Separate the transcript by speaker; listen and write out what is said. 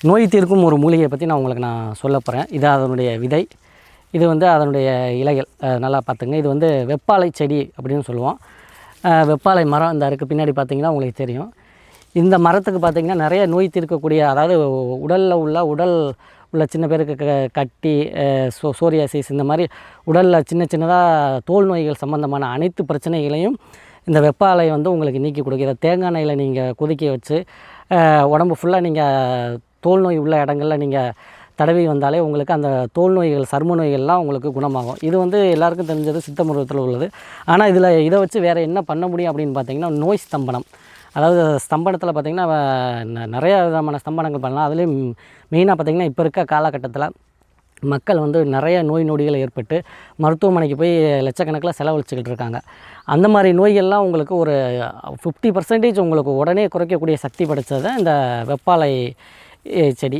Speaker 1: நோய் தீர்க்கும் ஒரு மூலிகையை பற்றி நான் சொல்ல போகிறேன். இது அதனுடைய விதை, இது அதனுடைய இலைகள். நல்லா பார்த்துங்க. இது வெப்பாலை செடி அப்படின்னு சொல்லுவோம். வெப்பாலை மரம் இந்த இருக்குது பின்னாடி பார்த்திங்கன்னா உங்களுக்கு தெரியும். இந்த மரத்துக்கு பார்த்திங்கன்னா நிறைய நோய் தீர்க்கக்கூடிய, அதாவது உடல் உள்ள சின்ன பேருக்கு கட்டி, சோரியாசிஸ், இந்த மாதிரி உடலில் சின்னதாக தோல் நோய்கள் சம்மந்தமான அனைத்து பிரச்சனைகளையும் இந்த வெப்பாலை உங்களுக்கு நீக்கி கொடுக்கும். இதை தேங்காய் எண்ணெயில் நீங்கள் கொதிக்க வச்சு உடம்பு ஃபுல்லாக நீங்கள் தோல் நோய் உள்ள இடங்களில் நீங்கள் தடவி வந்தாலே உங்களுக்கு அந்த தோல் நோய்கள், சர்ம நோய்கள்லாம் உங்களுக்கு குணமாகும். இது எல்லாருக்கும் தெரிஞ்சது சித்த மருத்துவத்தில் உள்ளது. ஆனால் இதை வச்சு வேறு என்ன பண்ண முடியும் அப்படின்னு பார்த்தீங்கன்னா, நோய் ஸ்தம்பனம். அதாவது ஸ்தம்பனத்தில் பார்த்திங்கன்னா நிறைய விதமான ஸ்தம்பனங்கள் பண்ணலாம். அதுலேயும் மெயினாக பார்த்திங்கன்னா இப்போ இருக்க காலகட்டத்தில் மக்கள் நிறைய நோய் நொடிகள் ஏற்பட்டு மருத்துவமனைக்கு போய் லட்சக்கணக்கில் செலவழிச்சுக்கிட்டு இருக்காங்க. அந்த மாதிரி நோய்கள்லாம் உங்களுக்கு ஒரு 50% உங்களுக்கு உடனே குறைக்கக்கூடிய சக்தி படைத்தது இந்த வெப்பாலை செடி.